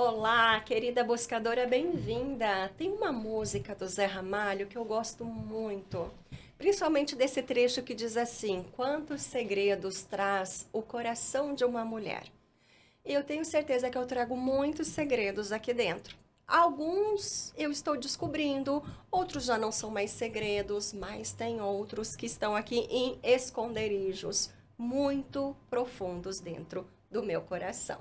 Olá, querida buscadora, bem-vinda! Tem uma música do Zé Ramalho que eu gosto muito, principalmente desse trecho que diz assim: Quantos segredos traz o coração de uma mulher? E eu tenho certeza que eu trago muitos segredos aqui dentro. Alguns eu estou descobrindo, outros já não são mais segredos, mas tem outros que estão aqui em esconderijos muito profundos dentro do meu coração.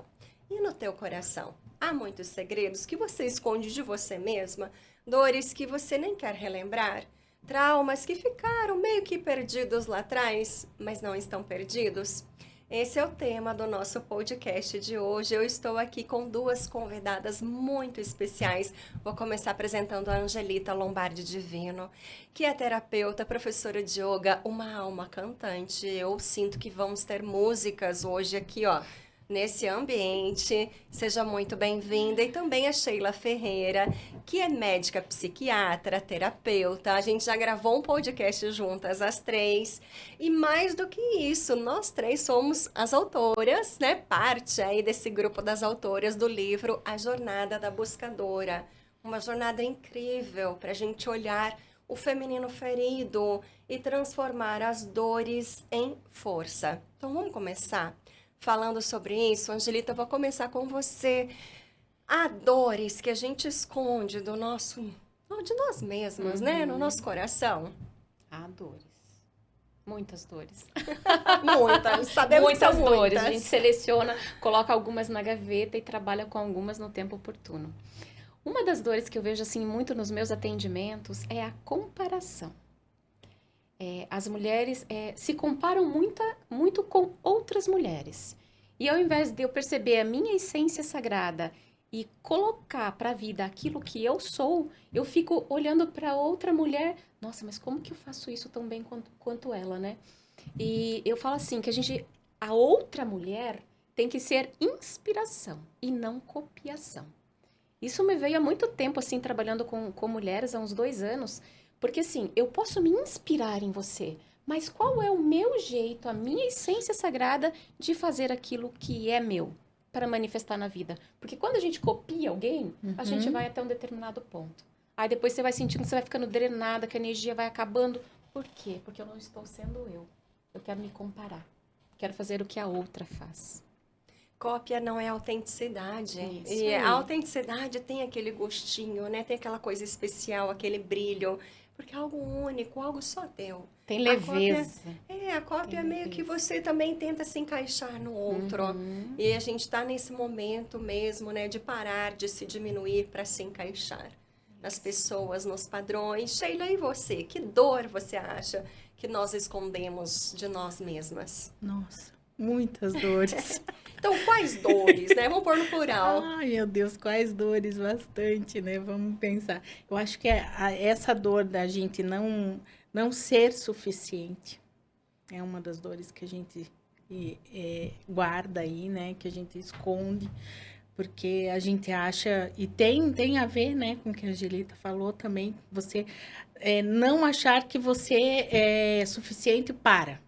E no teu coração? Há muitos segredos que você esconde de você mesma, dores que você nem quer relembrar, traumas que ficaram meio que perdidos lá atrás, mas não estão perdidos? Esse é o tema do nosso podcast de hoje. Eu estou aqui com duas convidadas muito especiais. Vou começar apresentando a Angelita Lombardi Divino, que é terapeuta, professora de yoga, uma alma cantante. Eu sinto que vamos ter músicas hoje aqui, ó, nesse ambiente. Seja muito bem-vinda. E também a Sheila Ferreira, que é médica psiquiatra, terapeuta. A gente já gravou um podcast juntas, as três. E mais do que isso, nós três somos as autoras, né? Parte aí desse grupo das autoras do livro A Jornada da Buscadora. Uma jornada incrível para a gente olhar o feminino ferido e transformar as dores em força. Então vamos começar falando sobre isso. Angelita, eu vou começar com você. Há dores que a gente esconde do nosso, de nós mesmas, né? No nosso coração. Há dores. Muitas dores. Muitas, sabemos que são Muitas dores. muitas. A gente seleciona, coloca algumas na gaveta e trabalha com algumas no tempo oportuno. Uma das dores que eu vejo assim muito nos meus atendimentos é a comparação. As mulheres se comparam muito com outras mulheres. E ao invés de eu perceber a minha essência sagrada e colocar para a vida aquilo que eu sou, eu fico olhando para outra mulher. Nossa, mas como que eu faço isso tão bem quanto ela, né? E eu falo assim, que a outra mulher tem que ser inspiração e não copiação. Isso me veio há muito tempo, assim, trabalhando com mulheres, há uns 2 anos, porque assim, eu posso me inspirar em você, mas qual é o meu jeito, a minha essência sagrada de fazer aquilo que é meu para manifestar na vida? Porque quando a gente copia alguém, a gente vai até um determinado ponto. Aí depois você vai sentindo que você vai ficando drenada, que a energia vai acabando. Por quê? Porque eu não estou sendo eu. Eu quero me comparar. Quero fazer o que a outra faz. Cópia não é autenticidade. Isso E aí. a autenticidade tem aquele gostinho, né? Tem aquela coisa especial, aquele brilho. Porque é algo único, algo só teu. Tem A cópia, leveza. a cópia é Tem meio que leveza. você também tenta se encaixar no outro. E a gente está nesse momento mesmo, né? De parar, de se diminuir para se encaixar nas pessoas, nos padrões. Sheila, e você? Que dor você acha que nós escondemos de nós mesmas? Nossa, muitas dores. Então, quais dores, né? Vamos pôr no plural. Ai, meu Deus, quais dores, bastante, né? Vamos pensar. Eu acho que essa dor da gente não ser suficiente é uma das dores que a gente guarda aí, né? Que a gente esconde, porque a gente acha, e tem a ver, né, com o que a Angelita falou também, você não achar que você é suficiente para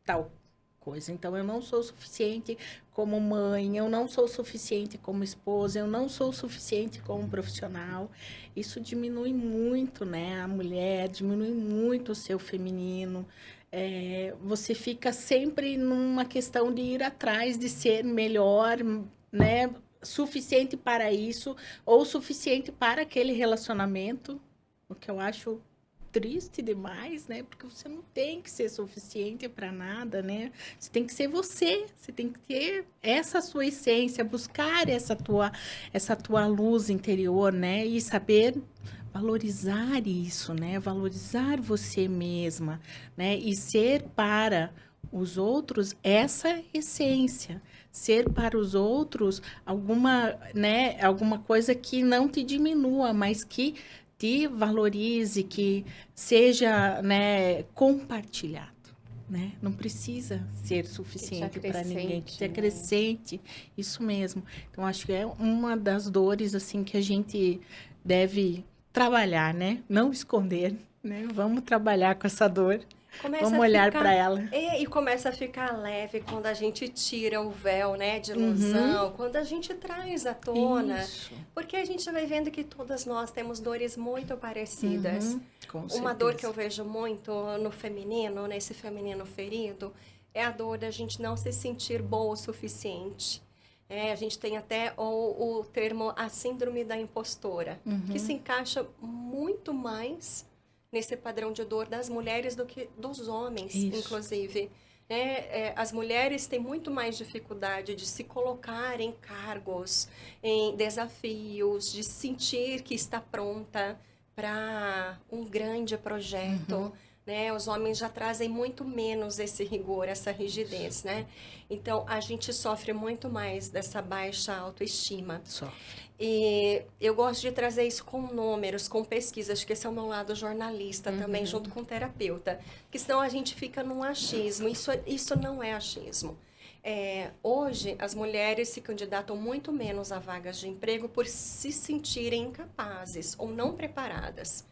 tal coisa. Então, eu não sou suficiente como mãe, eu não sou suficiente como esposa, eu não sou suficiente como profissional. Isso diminui muito, né, a mulher, diminui muito o seu feminino. Você fica sempre numa questão de ir atrás, de ser melhor, né, suficiente para isso, ou suficiente para aquele relacionamento, o que eu acho triste demais, né? Porque você não tem que ser suficiente para nada, né? Você tem que ser você tem que ter essa sua essência, buscar essa tua luz interior, né? E saber valorizar isso, né? Valorizar você mesma, né? E ser para os outros essa essência. Ser para os outros alguma coisa que não te diminua, mas que te valorize, que seja, né, compartilhado, né? Não precisa ser suficiente para ninguém, que te acrescente, isso mesmo. Então, acho que é uma das dores, assim, que a gente deve trabalhar, né? Não esconder, né? Vamos trabalhar com essa dor. Começa Vamos a olhar ficar- para ela. E começa a ficar leve quando a gente tira o véu, né, de ilusão, quando a gente traz à tona, Isso. porque a gente vai vendo que todas nós temos dores muito parecidas. Com Uma dor certeza. que eu vejo muito no feminino, nesse feminino ferido, é a dor da gente não se sentir boa o suficiente. A gente tem até o termo a síndrome da impostora, que se encaixa muito mais nesse padrão de dor das mulheres do que dos homens, Isso. inclusive. As mulheres têm muito mais dificuldade de se colocar em cargos, em desafios, de sentir que está pronta para um grande projeto, né? Os homens já trazem muito menos esse rigor, essa rigidez, né? Então, a gente sofre muito mais dessa baixa autoestima. Sofre. E eu gosto de trazer isso com números, com pesquisas, que esse é o meu lado jornalista também, junto com terapeuta. Que senão a gente fica num achismo. Isso não é achismo. Hoje, as mulheres se candidatam muito menos a vagas de emprego por se sentirem incapazes ou não preparadas.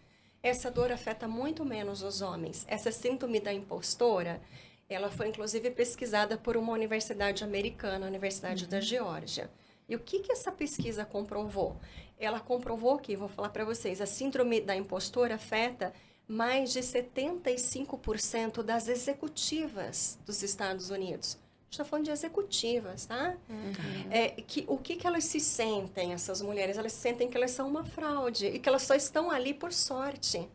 Essa dor afeta muito menos os homens. Essa síndrome da impostora, ela foi inclusive pesquisada por uma universidade americana, a Universidade da Geórgia. E o que essa pesquisa comprovou? Ela comprovou que, vou falar para vocês, a síndrome da impostora afeta mais de 75% das executivas dos Estados Unidos. A gente está falando de executivas, tá? O que elas se sentem, essas mulheres? Elas sentem que elas são uma fraude e que elas só estão ali por sorte.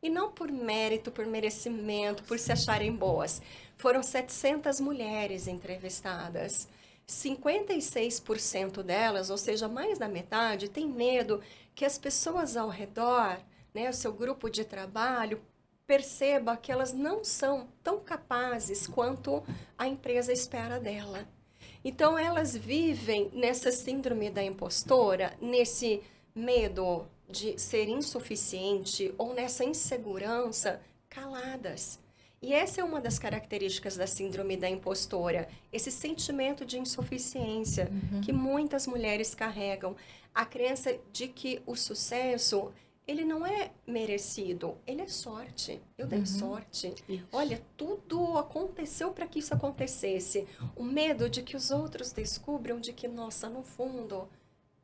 E não por mérito, por merecimento, por se acharem boas. Foram 700 mulheres entrevistadas. 56% delas, ou seja, mais da metade, tem medo que as pessoas ao redor, né, o seu grupo de trabalho, perceba que elas não são tão capazes quanto a empresa espera dela. Então, elas vivem nessa síndrome da impostora, nesse medo de ser insuficiente ou nessa insegurança, caladas. E essa é uma das características da síndrome da impostora, esse sentimento de insuficiência que muitas mulheres carregam. A crença de que o sucesso, ele não é merecido, ele é sorte. Eu dei sorte. Isso. Olha, tudo aconteceu para que isso acontecesse. O medo de que os outros descubram de que, nossa, no fundo,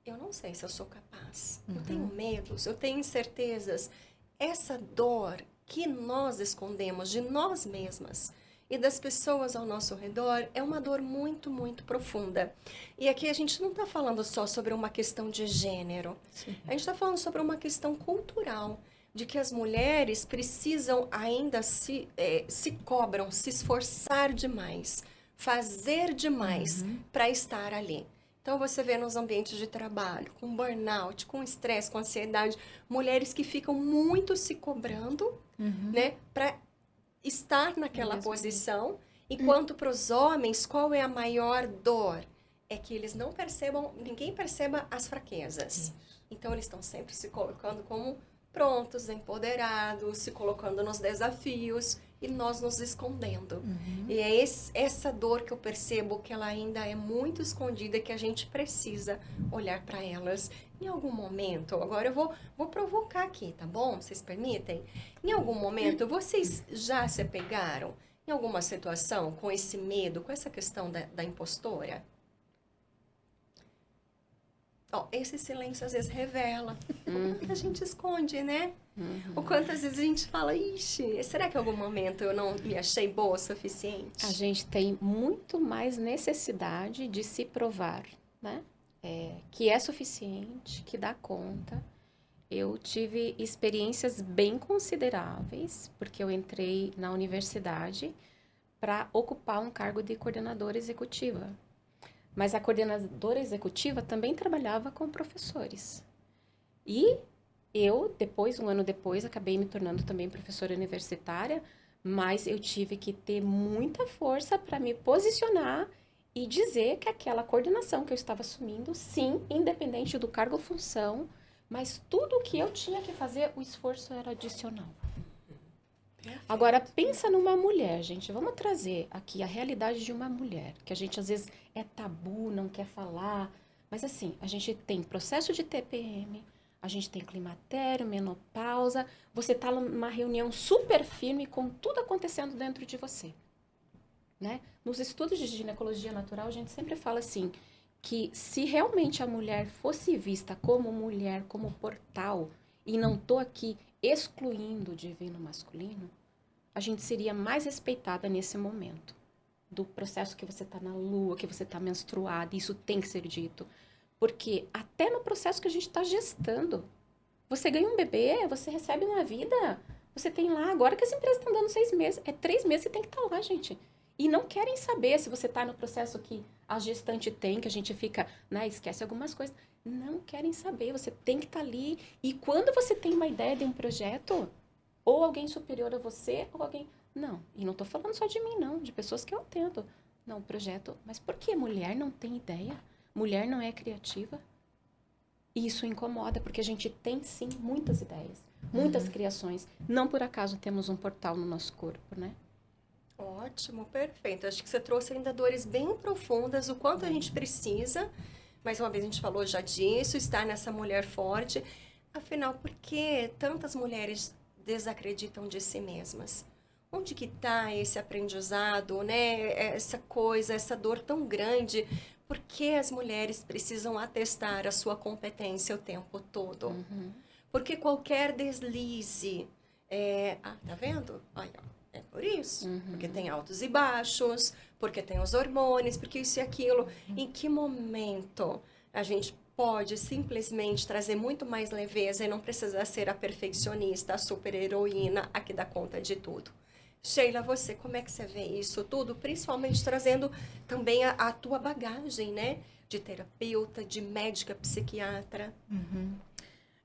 eu não sei se eu sou capaz. Eu tenho medos, eu tenho incertezas. Essa dor que nós escondemos de nós mesmas e das pessoas ao nosso redor é uma dor muito, muito profunda. E aqui a gente não está falando só sobre uma questão de gênero. Sim. A gente está falando sobre uma questão cultural, de que as mulheres precisam ainda se cobram, se esforçar demais, fazer demais para estar ali. Então, você vê nos ambientes de trabalho, com burnout, com estresse, com ansiedade, mulheres que ficam muito se cobrando, né, para estar naquela posição, enquanto para os homens, qual é a maior dor? É que eles não percebam, ninguém perceba as fraquezas. Isso. Então, eles estão sempre se colocando como prontos, empoderados, se colocando nos desafios e nós nos escondendo. E é essa dor que eu percebo que ela ainda é muito escondida, que a gente precisa olhar para elas. Em algum momento, agora eu vou provocar aqui, tá bom? Vocês permitem? Em algum momento, vocês já se apegaram em alguma situação com esse medo, com essa questão da impostora? Esse silêncio às vezes revela o quanto a gente esconde, né? O quanto às vezes a gente fala, ixi, será que em algum momento eu não me achei boa o suficiente? A gente tem muito mais necessidade de se provar, né? Que é suficiente, que dá conta. Eu tive experiências bem consideráveis, porque eu entrei na universidade para ocupar um cargo de coordenadora executiva. Mas a coordenadora executiva também trabalhava com professores. E eu, um ano depois, acabei me tornando também professora universitária, mas eu tive que ter muita força para me posicionar e dizer que aquela coordenação que eu estava assumindo, sim, independente do cargo ou função, mas tudo o que eu tinha que fazer, o esforço era adicional. Agora, pensa numa mulher, gente. Vamos trazer aqui a realidade de uma mulher, que a gente às vezes é tabu, não quer falar. Mas assim, a gente tem processo de TPM, A gente tem climatério, menopausa, você tá numa reunião super firme com tudo acontecendo dentro de você, né? Nos estudos de ginecologia natural, a gente sempre fala assim, que se realmente a mulher fosse vista como mulher, como portal, e não tô aqui excluindo o divino masculino, a gente seria mais respeitada nesse momento do processo que você tá na lua, que você tá menstruada, isso tem que ser dito. Porque até no processo que a gente está gestando, você ganha um bebê, você recebe uma vida, você tem lá, agora que as empresas estão dando 6 meses, é 3 meses você tem que estar lá, gente. E não querem saber se você está no processo que a gestante tem, que a gente fica, né, esquece algumas coisas. Não querem saber, você tem que estar ali. E quando você tem uma ideia de um projeto, ou alguém superior a você, ou alguém... Não, e não estou falando só de mim, não, de pessoas que eu atendo. Não, projeto, mas por que mulher não tem ideia? Mulher não é criativa? E isso incomoda, porque a gente tem, sim, muitas ideias, muitas criações. Não por acaso temos um portal no nosso corpo, né? Ótimo, perfeito. Acho que você trouxe ainda dores bem profundas, o quanto a gente precisa. Mais uma vez a gente falou já disso, estar nessa mulher forte. Afinal, por que tantas mulheres desacreditam de si mesmas? Onde que está esse aprendizado, né? Essa coisa, essa dor tão grande? Por que as mulheres precisam atestar a sua competência o tempo todo? Porque qualquer deslize... tá vendo? Olha, é por isso. Porque tem altos e baixos, porque tem os hormônios, porque isso e aquilo. Em que momento a gente pode simplesmente trazer muito mais leveza e não precisar ser a perfeccionista, a super-heroína, a que dá conta de tudo? Sheila, você, como é que você vê isso tudo? Principalmente trazendo também a tua bagagem, né? De terapeuta, de médica, psiquiatra.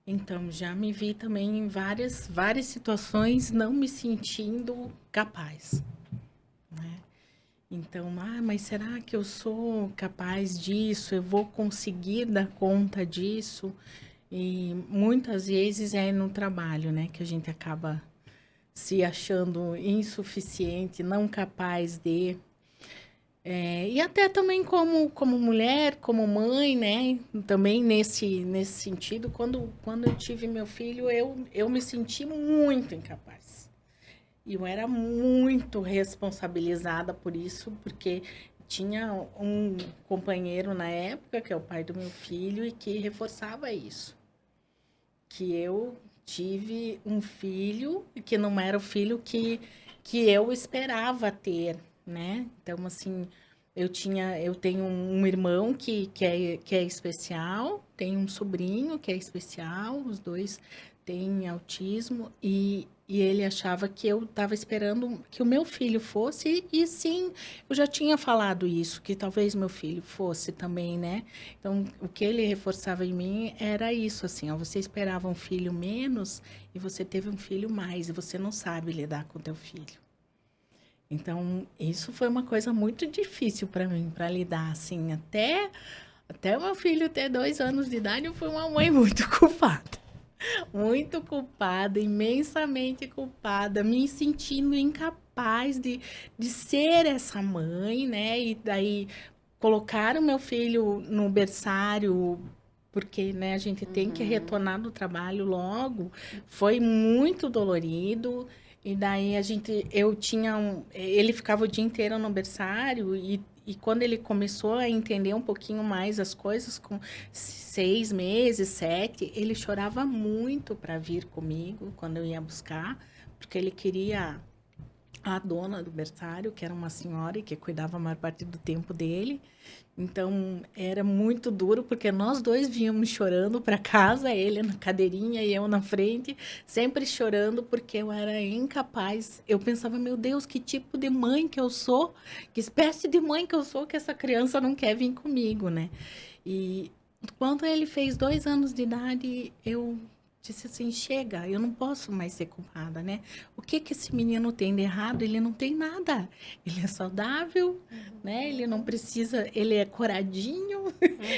Então, já me vi também em várias situações não me sentindo capaz, né? Então, mas será que eu sou capaz disso? Eu vou conseguir dar conta disso? E muitas vezes é no trabalho, né? Que a gente acaba se achando insuficiente, não capaz de... e até também como mulher, como mãe, né? Também nesse sentido, quando eu tive meu filho, eu me senti muito incapaz. E eu era muito responsabilizada por isso, porque tinha um companheiro na época, que é o pai do meu filho, e que reforçava isso. Que eu tive um filho que não era o filho que eu esperava ter, né? Então, assim, eu tenho um irmão que é especial, tenho um sobrinho que é especial, os dois têm autismo, e ele achava que eu estava esperando que o meu filho fosse, e sim, eu já tinha falado isso, que talvez meu filho fosse também, né? Então, o que ele reforçava em mim era isso, assim, ó, você esperava um filho menos e você teve um filho mais, e você não sabe lidar com o teu filho. Então, isso foi uma coisa muito difícil para mim, para lidar, assim, até o meu filho ter 2 anos de idade, eu fui uma mãe muito culpada. Muito culpada, imensamente culpada, me sentindo incapaz de ser essa mãe, né? E daí colocaram meu filho no berçário, porque, né, a gente tem que retornar do trabalho logo. Foi muito dolorido. E daí ele ficava o dia inteiro no berçário, e quando ele começou a entender um pouquinho mais as coisas, com 6 meses, 7, ele chorava muito para vir comigo quando eu ia buscar, porque ele queria a dona do berçário, que era uma senhora e que cuidava a maior parte do tempo dele. Então, era muito duro, porque nós dois vínhamos chorando para casa, ele na cadeirinha e eu na frente, sempre chorando, porque eu era incapaz. Eu pensava, meu Deus, que tipo de mãe que eu sou, que espécie de mãe que eu sou, que essa criança não quer vir comigo, né? E quando ele fez 2 anos de idade, eu disse assim, chega, eu não posso mais ser culpada, né? O que esse menino tem de errado? Ele não tem nada. Ele é saudável, né? Ele não precisa, ele é coradinho,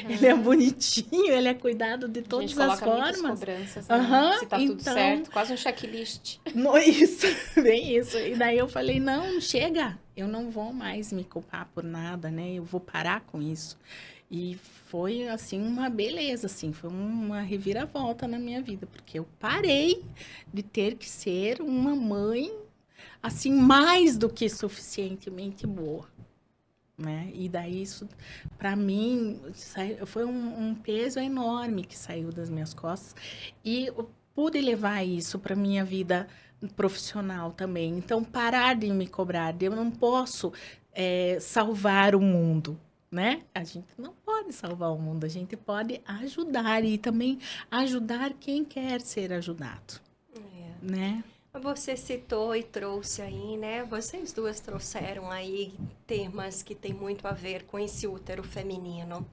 ele é bonitinho, ele é cuidado de todas as formas. Muitas cobranças, né? Se tá tudo certo, quase um checklist. Isso, bem isso. E daí eu falei, não, chega, eu não vou mais me culpar por nada, né? Eu vou parar com isso. E foi, assim, uma beleza, assim, foi uma reviravolta na minha vida, porque eu parei de ter que ser uma mãe, assim, mais do que suficientemente boa, né? E daí isso, para mim, foi um peso enorme que saiu das minhas costas e eu pude levar isso para minha vida profissional também. Então, parar de me cobrar, eu não posso salvar o mundo, né? A gente não pode salvar o mundo, a gente pode ajudar e também ajudar quem quer ser ajudado, né? Você citou e trouxe aí, né? Vocês duas trouxeram aí temas que têm muito a ver com esse útero feminino,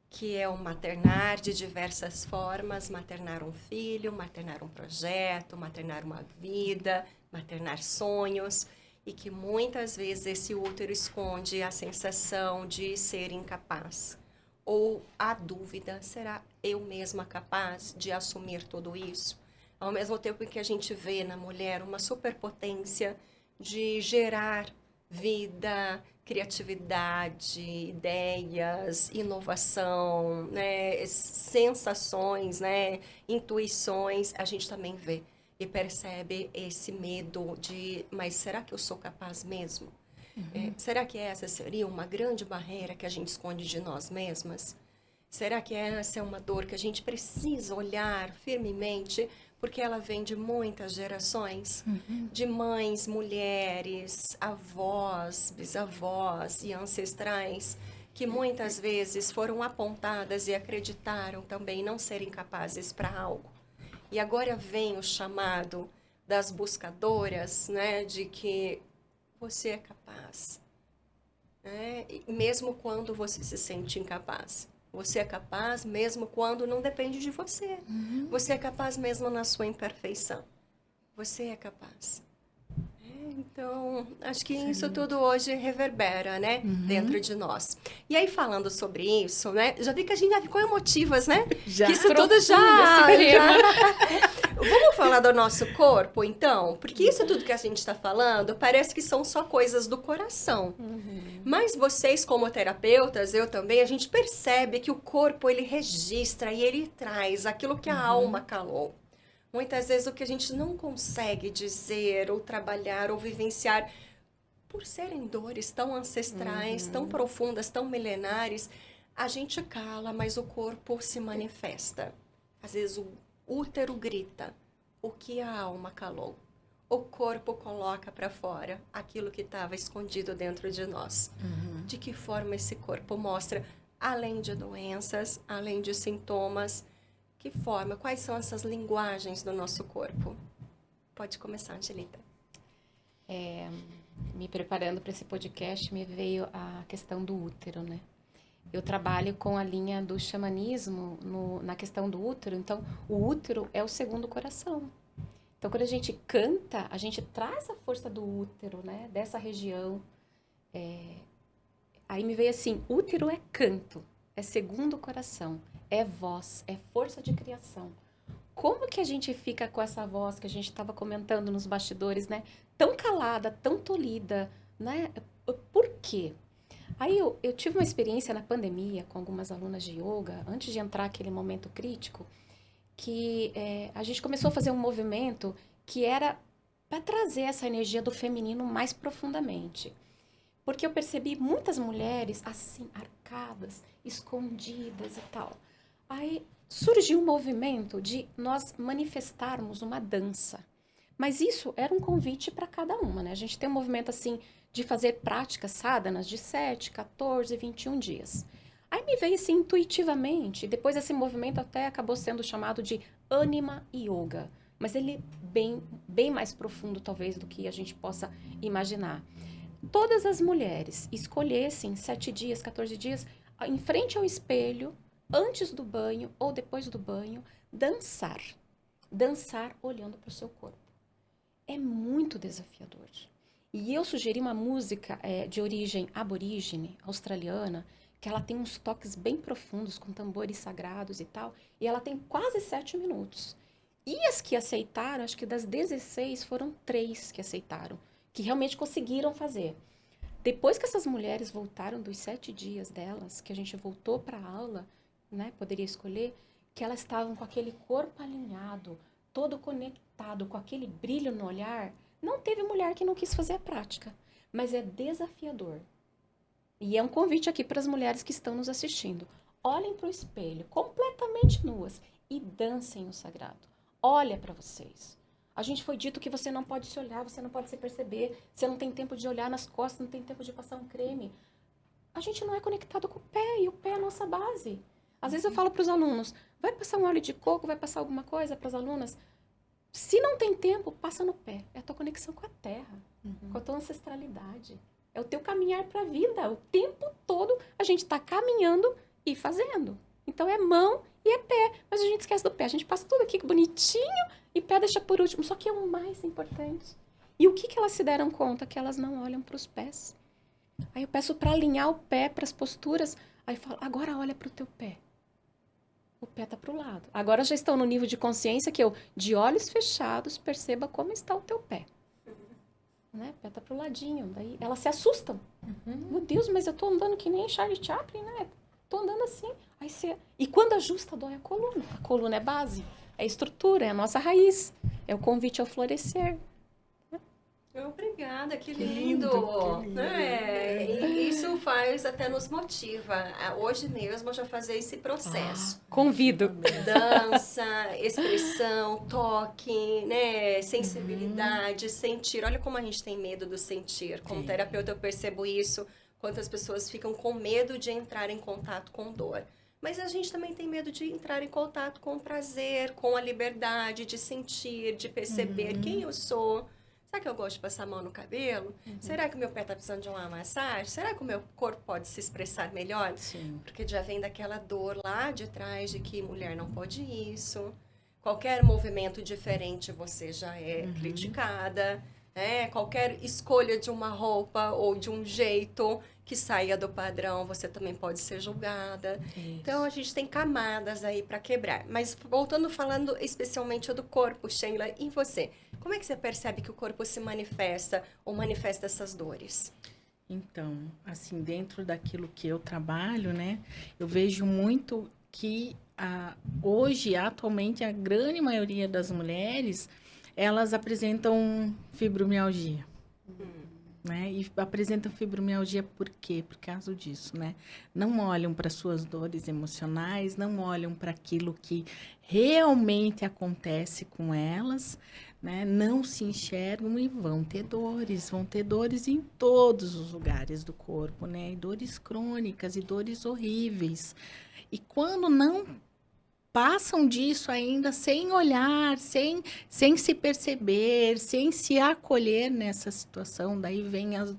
que é o maternar de diversas formas, maternar um filho, maternar um projeto, maternar uma vida, maternar sonhos, e que muitas vezes esse útero esconde a sensação de ser incapaz. Ou a dúvida, será eu mesma capaz de assumir tudo isso? Ao mesmo tempo que a gente vê na mulher uma superpotência de gerar vida, criatividade, ideias, inovação, né, sensações, né, intuições, a gente também vê e percebe esse medo de, mas será que eu sou capaz mesmo? Será que essa seria uma grande barreira que a gente esconde de nós mesmas? Será que essa é uma dor que a gente precisa olhar firmemente, porque ela vem de muitas gerações, de mães, mulheres, avós, bisavós e ancestrais, que muitas vezes foram apontadas e acreditaram também não serem capazes para algo. E agora vem o chamado das buscadoras, né, de que você é capaz, né? Mesmo quando você se sente incapaz. Você é capaz mesmo quando não depende de você. Você é capaz mesmo na sua imperfeição. Você é capaz. Então, acho que isso tudo hoje reverbera, né? Dentro de nós. E aí, falando sobre isso, né? Já vi que a gente já ficou emotivas, né? Já. Que isso tudo já... Vamos falar do nosso corpo, então? Porque isso tudo que a gente está falando parece que são só coisas do coração. Mas vocês, como terapeutas, eu também, a gente percebe que o corpo, ele registra e ele traz aquilo que a alma calou. Muitas vezes o que a gente não consegue dizer, ou trabalhar, ou vivenciar, por serem dores tão ancestrais, tão profundas, tão milenares, a gente cala, mas o corpo se manifesta. Às vezes o útero grita o que a alma calou. O corpo coloca para fora aquilo que estava escondido dentro de nós. De que forma esse corpo mostra, além de doenças, além de sintomas, que forma, quais são essas linguagens do nosso corpo? Pode começar, Angelita. Me preparando para esse podcast, me veio a questão do útero, né? Eu trabalho com a linha do xamanismo na questão do útero, então o útero é o segundo coração. Então, quando a gente canta, a gente traz a força do útero, né? Dessa região. Aí me veio assim, útero é canto, é segundo coração, é voz, é força de criação. Como que a gente fica com essa voz que a gente estava comentando nos bastidores, né? Tão calada, tão tolhida, né? Por quê? Aí eu tive uma experiência na pandemia com algumas alunas de yoga, antes de entrar aquele momento crítico, que a gente começou a fazer um movimento que era para trazer essa energia do feminino mais profundamente. Porque eu percebi muitas mulheres assim, arcadas, escondidas e tal. Aí surgiu um movimento de nós manifestarmos uma dança. Mas isso era um convite para cada uma, né? A gente tem um movimento assim de fazer práticas sadhanas de 7, 14, 21 dias. Aí me veio assim intuitivamente, depois esse movimento até acabou sendo chamado de Anima Yoga, mas ele é bem mais profundo talvez do que a gente possa imaginar. Todas as mulheres escolhessem 7 dias, 14 dias, em frente ao espelho, antes do banho ou depois do banho, dançar. Dançar olhando para o seu corpo. É muito desafiador. E eu sugeri uma música de origem aborígene, australiana, que ela tem uns toques bem profundos, com tambores sagrados e tal, e ela tem quase 7 minutos. E as que aceitaram, acho que das 16 foram 3 que aceitaram, que realmente conseguiram fazer. Depois que essas mulheres voltaram dos 7 dias delas, que a gente voltou para a aula, né, poderia escolher, que elas estavam com aquele corpo alinhado, todo conectado, com aquele brilho no olhar, não teve mulher que não quis fazer a prática, mas é desafiador. E é um convite aqui para as mulheres que estão nos assistindo. Olhem para o espelho, completamente nuas, e dancem o sagrado. Olha para vocês. A gente foi dito que você não pode se olhar, você não pode se perceber, você não tem tempo de olhar nas costas, não tem tempo de passar um creme. A gente não é conectado com o pé, e o pé é a nossa base. Às vezes eu falo para os alunos, vai passar um óleo de coco, vai passar alguma coisa para as alunas? Se não tem tempo, passa no pé. É a tua conexão com a terra, com a tua ancestralidade. É o teu caminhar para a vida. O tempo todo a gente está caminhando e fazendo. Então é mão e é pé. Mas a gente esquece do pé. A gente passa tudo aqui bonitinho e pé deixa por último. Só que é o mais importante. E o que elas se deram conta? Que elas não olham para os pés. Aí eu peço para alinhar o pé para as posturas. Aí eu falo, agora olha para o teu pé. O pé tá pro lado. Agora já estão no nível de consciência que eu, de olhos fechados, perceba como está o teu pé. Né? O pé tá pro ladinho. Daí elas se assustam. Meu Deus, mas eu tô andando que nem Charlie Chaplin, né? Tô andando assim. Aí você... E quando ajusta, dói a coluna. A coluna é base, é estrutura, é a nossa raiz. É o convite ao florescer. Obrigada, que Que lindo. lindo, que lindo. E isso faz, até nos motiva. Hoje mesmo eu já fazer esse processo. Convido. Dança, expressão, toque, né? Sensibilidade, sentir. Olha como a gente tem medo do sentir. Como Sim. terapeuta eu percebo isso. Quantas pessoas ficam com medo de entrar em contato com dor. Mas a gente também tem medo de entrar em contato com o prazer, com a liberdade de sentir, de perceber quem eu sou. Será que eu gosto de passar a mão no cabelo? Será que o meu pé está precisando de uma massagem? Será que o meu corpo pode se expressar melhor? Sim. Porque já vem daquela dor lá de trás de que mulher não pode isso. Qualquer movimento diferente você já é criticada. Né? Qualquer escolha de uma roupa ou de um jeito que saia do padrão, você também pode ser julgada. Então, a gente tem camadas aí para quebrar. Mas, voltando, falando especialmente do corpo, Sheila, e você? Como é que você percebe que o corpo se manifesta ou manifesta essas dores? Então, assim, dentro daquilo que eu trabalho, né, eu vejo muito que hoje, atualmente, a grande maioria das mulheres, elas apresentam fibromialgia. Né? E apresentam fibromialgia por quê? Por causa disso, né? Não olham para suas dores emocionais, não olham para aquilo que realmente acontece com elas, né? Não se enxergam e vão ter dores em todos os lugares do corpo, né? E dores crônicas e dores horríveis. E quando não passam disso ainda sem olhar, sem se perceber, sem se acolher nessa situação. Daí vem as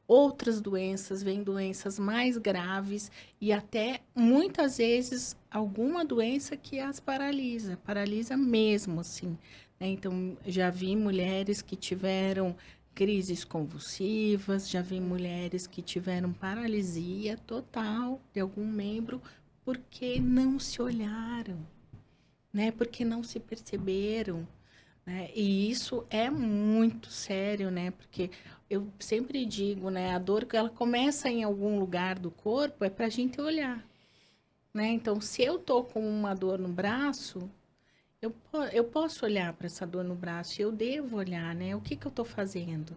outras doenças, vem doenças mais graves e até muitas vezes alguma doença que as paralisa mesmo, assim. Né? Então, já vi mulheres que tiveram crises convulsivas, já vi mulheres que tiveram paralisia total de algum membro, porque não se olharam, né? Porque não se perceberam, né? E isso é muito sério, né? Porque eu sempre digo, né? A dor que ela começa em algum lugar do corpo é para a gente olhar, né? Então, se eu tô com uma dor no braço, eu posso olhar para essa dor no braço, eu devo olhar, né? O que eu tô fazendo?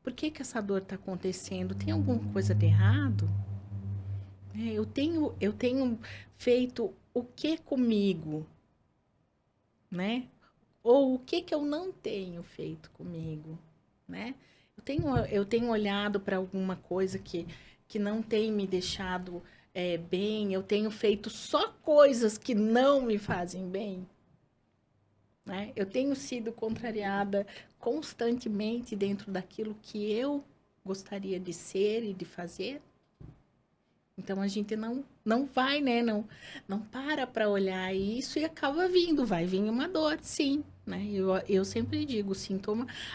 Por que essa dor está acontecendo? Tem alguma coisa de errado? Eu tenho feito o que comigo, né? Ou o que eu não tenho feito comigo, né? Eu tenho olhado para alguma coisa que não tem me deixado bem, eu tenho feito só coisas que não me fazem bem, né? Eu tenho sido contrariada constantemente dentro daquilo que eu gostaria de ser e de fazer. Então, a gente não vai, né? Não para olhar isso e acaba vindo. Vai vir uma dor, sim. Né? Eu sempre digo,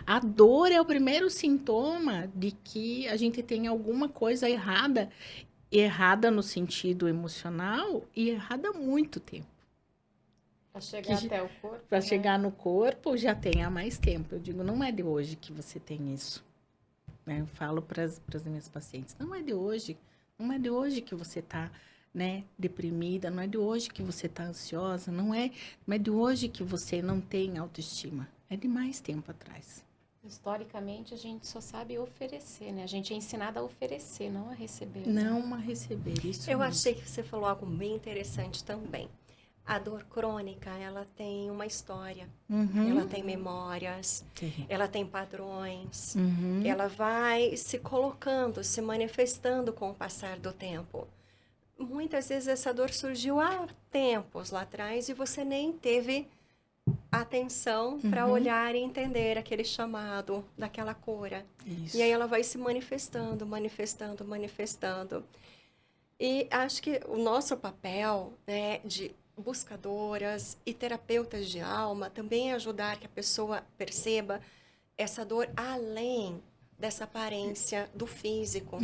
a dor é o primeiro sintoma de que a gente tem alguma coisa errada. Errada no sentido emocional e errada há muito tempo. Para chegar até o corpo. Para chegar no corpo já tem há mais tempo. Eu digo, não é de hoje que você tem isso. né? Eu falo para as minhas pacientes, não é de hoje, não é de hoje que você está, né, deprimida, não é de hoje que você está ansiosa, não é de hoje que você não tem autoestima, é de mais tempo atrás. Historicamente, a gente só sabe oferecer, né? A gente é ensinada a oferecer, não a receber. Não a receber, isso Eu mesmo. achei que você falou algo bem interessante também. A dor crônica, ela tem uma história, ela tem memórias, Sim. ela tem padrões, Uhum. ela vai se colocando, se manifestando com o passar do tempo. Muitas vezes essa dor surgiu há tempos lá atrás e você nem teve atenção para olhar e entender aquele chamado daquela cura. Isso. E aí ela vai se manifestando, manifestando, manifestando. E acho que o nosso papel, né, de buscadoras e terapeutas de alma também é ajudar que a pessoa perceba essa dor além dessa aparência do físico,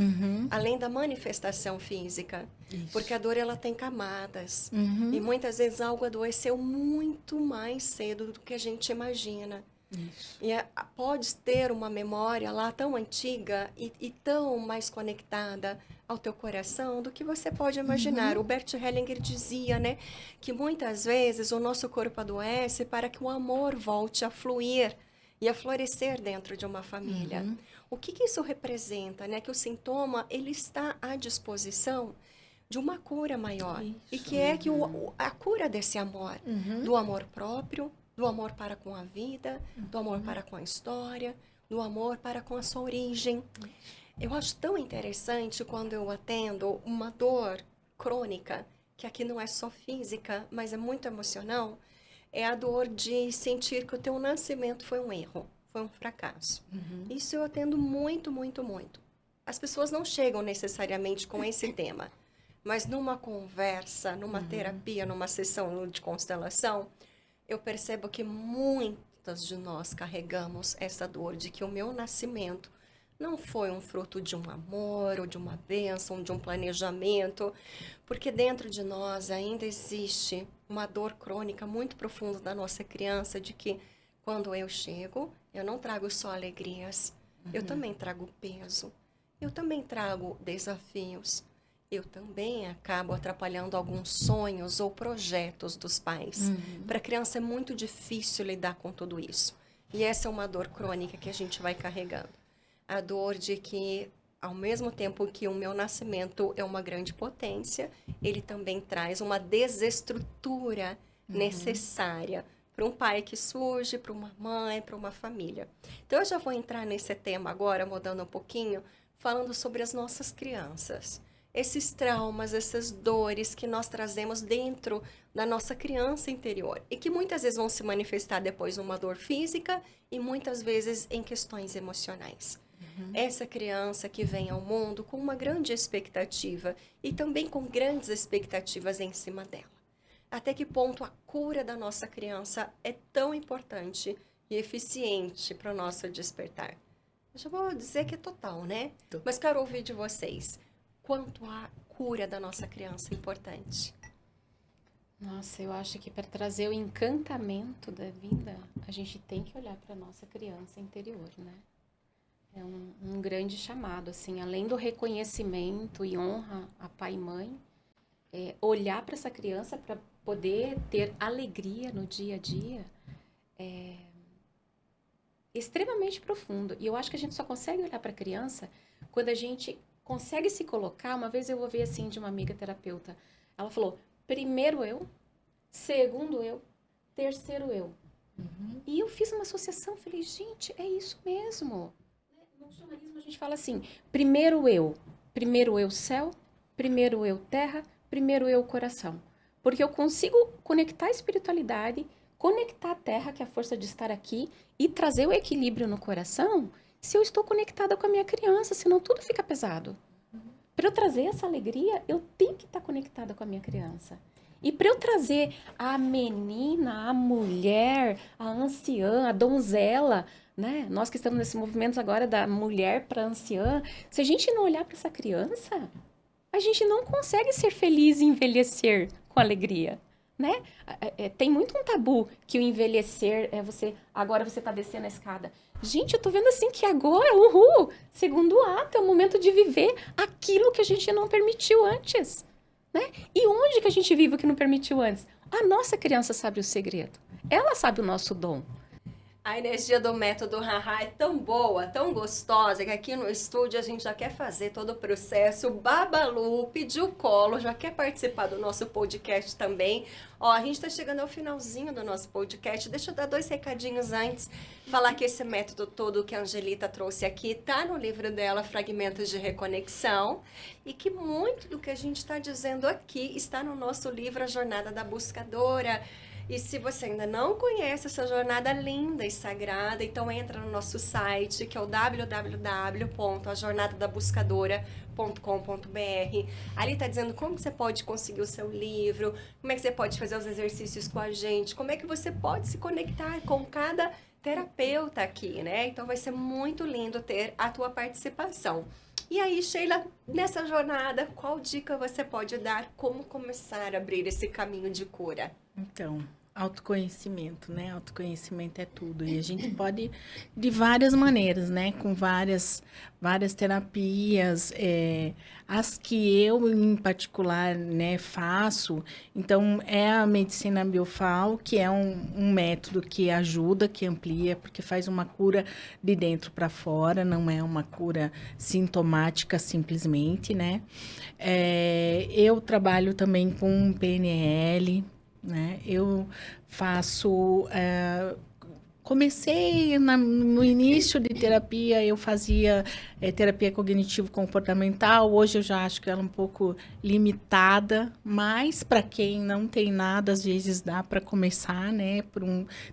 além da manifestação física. Isso. Porque a dor, ela tem camadas. E muitas vezes algo adoeceu muito mais cedo do que a gente imagina. Isso. E pode ter uma memória lá tão antiga e tão mais conectada ao teu coração do que você pode imaginar. O Bert Hellinger dizia, né, que muitas vezes o nosso corpo adoece para que o amor volte a fluir e a florescer dentro de uma família. O que isso representa, né? Que o sintoma, ele está à disposição de uma cura maior. Isso. E que é que a cura desse amor, do amor próprio, do amor para com a vida, do amor para com a história, do amor para com a sua origem. Eu acho tão interessante quando eu atendo uma dor crônica, que aqui não é só física, mas é muito emocional, é a dor de sentir que o teu nascimento foi um erro, foi um fracasso. Isso eu atendo muito, muito, muito. As pessoas não chegam necessariamente com esse tema, mas numa conversa, numa terapia, numa sessão de constelação, eu percebo que muitas de nós carregamos essa dor de que o meu nascimento não foi um fruto de um amor, ou de uma bênção, de um planejamento, porque dentro de nós ainda existe uma dor crônica muito profunda da nossa criança, de que quando eu chego, eu não trago só alegrias, eu também trago peso, eu também trago desafios, eu também acabo atrapalhando alguns sonhos ou projetos dos pais. Para a criança é muito difícil lidar com tudo isso. E essa é uma dor crônica que a gente vai carregando. A dor de que, ao mesmo tempo que o meu nascimento é uma grande potência, ele também traz uma desestrutura necessária para um pai que surge, para uma mãe, para uma família. Então, eu já vou entrar nesse tema agora, mudando um pouquinho, falando sobre as nossas crianças. Esses traumas, essas dores que nós trazemos dentro da nossa criança interior e que muitas vezes vão se manifestar depois numa dor física e muitas vezes em questões emocionais. Essa criança que vem ao mundo com uma grande expectativa e também com grandes expectativas em cima dela. Até que ponto a cura da nossa criança é tão importante e eficiente para o nosso despertar? Eu já vou dizer que é total, né? Mas quero ouvir de vocês. Quanto a cura da nossa criança é importante? Nossa, eu acho que para trazer o encantamento da vida, a gente tem que olhar para a nossa criança interior, né? É um grande chamado, assim, além do reconhecimento e honra a pai e mãe, olhar para essa criança para poder ter alegria no dia a dia é extremamente profundo. E eu acho que a gente só consegue olhar para a criança quando a gente consegue se colocar. Uma vez eu ouvi assim de uma amiga terapeuta, ela falou, primeiro eu, segundo eu, terceiro eu. E eu fiz uma associação, falei, gente, é isso mesmo. No xamanismo a gente fala assim, primeiro eu céu, primeiro eu terra, primeiro eu coração. Porque eu consigo conectar a espiritualidade, conectar a terra, que é a força de estar aqui, e trazer o equilíbrio no coração, se eu estou conectada com a minha criança, senão tudo fica pesado. Para eu trazer essa alegria, eu tenho que estar conectada com a minha criança. E para eu trazer a menina, a mulher, a anciã, a donzela, né? Nós que estamos nesse movimento agora da mulher para anciã, se a gente não olhar para essa criança, a gente não consegue ser feliz e envelhecer com alegria. né? Tem muito um tabu que o envelhecer é agora você tá descendo a escada. Gente, eu tô vendo assim que agora, segundo ato, é o momento de viver aquilo que a gente não permitiu antes, né? E onde que a gente vive o que não permitiu antes? A nossa criança sabe o segredo. Ela sabe o nosso dom. A energia do método Haha é tão boa, tão gostosa, que aqui no estúdio a gente já quer fazer todo o processo. O Babalu pediu colo, já quer participar do nosso podcast também. Ó, a gente tá chegando ao finalzinho do nosso podcast. Deixa eu dar 2 recadinhos antes. Falar que esse método todo que a Angelita trouxe aqui tá no livro dela, Fragmentos de Reconexão. E que muito do que a gente está dizendo aqui está no nosso livro, A Jornada da Buscadora. E se você ainda não conhece essa jornada linda e sagrada, então entra no nosso site, que é o www.ajornadadabuscadora.com.br. Ali está dizendo como você pode conseguir o seu livro, como é que você pode fazer os exercícios com a gente, como é que você pode se conectar com cada terapeuta aqui, né? Então vai ser muito lindo ter a tua participação. E aí, Sheila, nessa jornada, qual dica você pode dar como começar a abrir esse caminho de cura? Então, autoconhecimento, né? Autoconhecimento é tudo. E a gente pode de várias maneiras, né? Com várias terapias, as que eu, em particular, né, faço. Então, é a medicina biofal, que é um método que ajuda, que amplia, porque faz uma cura de dentro para fora, não é uma cura sintomática simplesmente, né? Eu trabalho também com PNL, né? Eu faço... comecei no início de terapia, eu fazia terapia cognitivo-comportamental. Hoje eu já acho que ela é um pouco limitada, mas para quem não tem nada, às vezes dá para começar, né?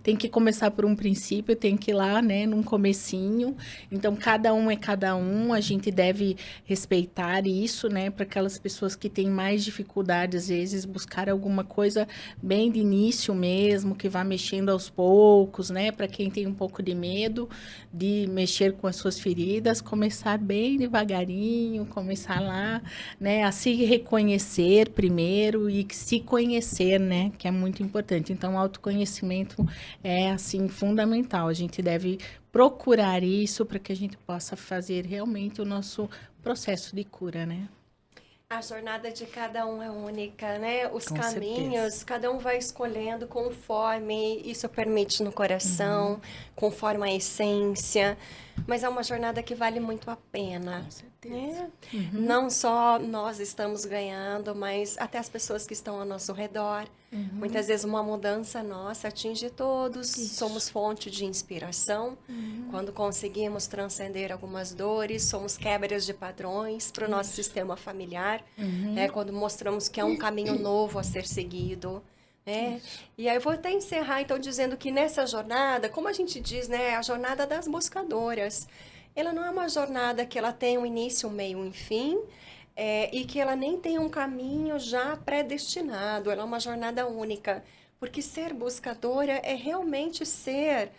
Tem que começar por um princípio, tem que ir lá, né? Num comecinho. Então, cada um é cada um, a gente deve respeitar isso, né? Para aquelas pessoas que têm mais dificuldade, às vezes, buscar alguma coisa bem de início mesmo, que vá mexendo aos poucos, né? Para quem tem um pouco de medo de mexer com as suas feridas, começar bem devagarinho, começar lá, né, a se reconhecer primeiro e se conhecer, né, que é muito importante. Então, o autoconhecimento é, assim, fundamental. A gente deve procurar isso para que a gente possa fazer realmente o nosso processo de cura, né? A jornada de cada um é única, né? Os Com caminhos, certeza. cada um vai escolhendo conforme isso permite no coração, conforme a essência. Mas é uma jornada que vale muito a pena. Com certeza. Né? Não só nós estamos ganhando, mas até as pessoas que estão ao nosso redor. Muitas vezes uma mudança nossa atinge todos, somos fonte de inspiração. Quando conseguimos transcender algumas dores, somos quebras de padrões para o nosso sistema familiar. Quando mostramos que é um caminho novo a ser seguido. E aí eu vou até encerrar, então, dizendo que nessa jornada, como a gente diz, né, a jornada das buscadoras, ela não é uma jornada que ela tem um início, um meio, um fim, e que ela nem tem um caminho já predestinado, ela é uma jornada única, porque ser buscadora é realmente ser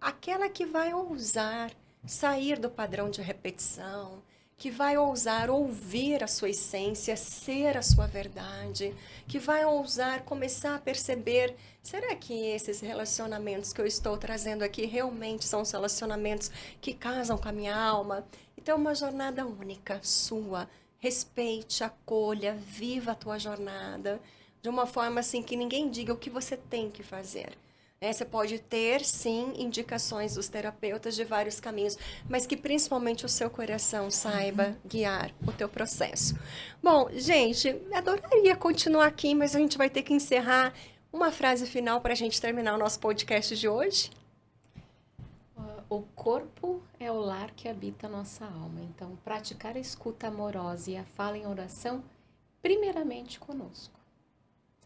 aquela que vai ousar sair do padrão de repetição, que vai ousar ouvir a sua essência, ser a sua verdade, que vai ousar começar a perceber, será que esses relacionamentos que eu estou trazendo aqui realmente são os relacionamentos que casam com a minha alma? Então, é uma jornada única, sua. Respeite, acolha, viva a tua jornada, de uma forma assim que ninguém diga o que você tem que fazer. Você pode ter, sim, indicações dos terapeutas de vários caminhos, mas que principalmente o seu coração saiba guiar o teu processo. Bom, gente, adoraria continuar aqui, mas a gente vai ter que encerrar. Uma frase final para a gente terminar o nosso podcast de hoje? O corpo é o lar que habita a nossa alma. Então, praticar a escuta amorosa e a fala em oração, primeiramente conosco.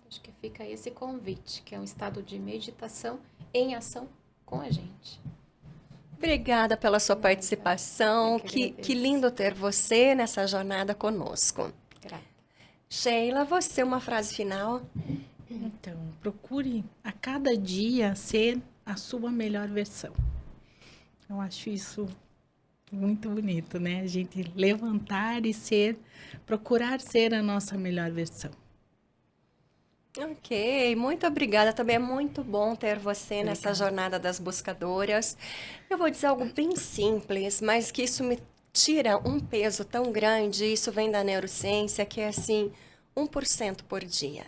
Acho que fica esse convite, que é um estado de meditação em ação com a gente. Obrigada pela sua participação. Que lindo ter você nessa jornada conosco. Grata. Sheila, você uma frase final? Então, procure a cada dia ser a sua melhor versão. Eu acho isso muito bonito, né? A gente levantar e procurar ser a nossa melhor versão. Ok, muito obrigada. Também é muito bom ter você nessa jornada das buscadoras. Eu vou dizer algo bem simples, mas que isso me tira um peso tão grande. Isso vem da neurociência, que é assim, 1% por dia.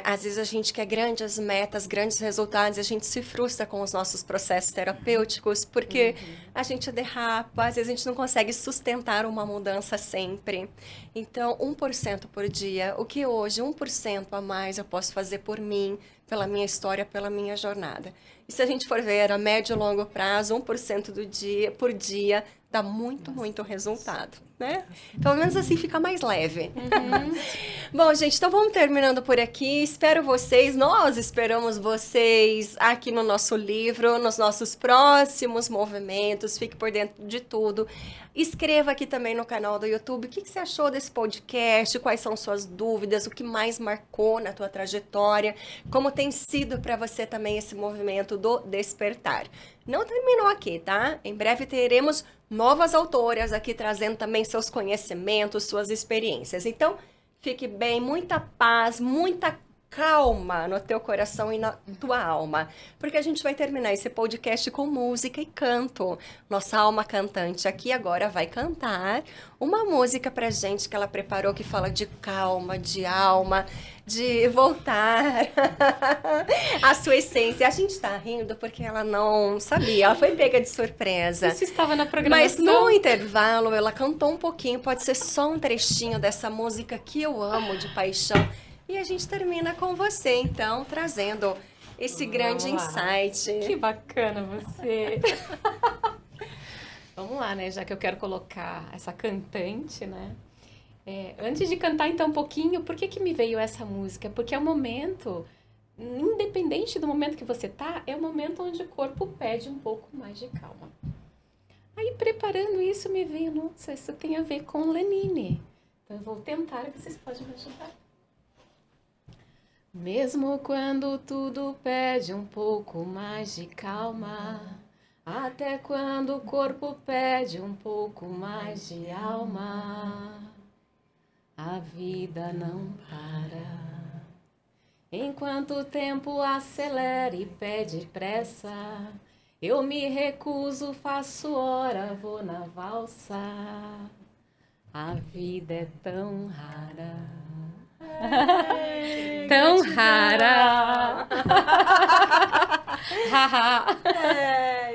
Às vezes a gente quer grandes metas, grandes resultados, e a gente se frustra com os nossos processos terapêuticos, porque a gente derrapa, às vezes a gente não consegue sustentar uma mudança sempre. Então, 1% por dia, o que hoje 1% a mais eu posso fazer por mim, pela minha história, pela minha jornada. E se a gente for ver a médio e longo prazo, 1% por dia dá muito, muito resultado, né? Pelo menos assim fica mais leve. Bom, gente, então vamos terminando por aqui. Espero vocês, nós esperamos vocês aqui no nosso livro, nos nossos próximos movimentos. Fique por dentro de tudo. Escreva aqui também no canal do YouTube o que você achou desse podcast, quais são suas dúvidas, o que mais marcou na tua trajetória, como tem sido para você também esse movimento do despertar. Não terminou aqui, tá? Em breve teremos novas autoras aqui trazendo também seus conhecimentos, suas experiências. Então, fique bem, muita paz, muita calma no teu coração e na tua alma, porque a gente vai terminar esse podcast com música e canto. Nossa alma cantante aqui agora vai cantar uma música pra gente que ela preparou que fala de calma, de alma, de voltar à sua essência. A gente tá rindo porque ela não sabia, ela foi pega de surpresa. Isso estava na Mas programação. no intervalo ela cantou um pouquinho, pode ser só um trechinho dessa música que eu amo de paixão. E a gente termina com você, então, trazendo esse grande insight. Que bacana você. Vamos lá, né? Já que eu quero colocar essa cantante, né? Antes de cantar, então, um pouquinho, por que me veio essa música? Porque é o momento, independente do momento que você tá, é o momento onde o corpo pede um pouco mais de calma. Aí, preparando isso, me veio, nossa, isso tem a ver com Lenine. Então, eu vou tentar, vocês podem me ajudar. Mesmo quando tudo pede um pouco mais de calma, até quando o corpo pede um pouco mais de alma, a vida não para. Enquanto o tempo acelera e pede pressa, eu me recuso, faço hora, vou na valsa. A vida é tão rara. Tão rara.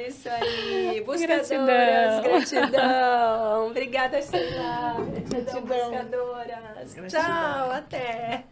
Isso aí. Buscadoras, gratidão. Obrigada, Sheila. Gratidão, buscadoras. Gratidão. Tchau, até.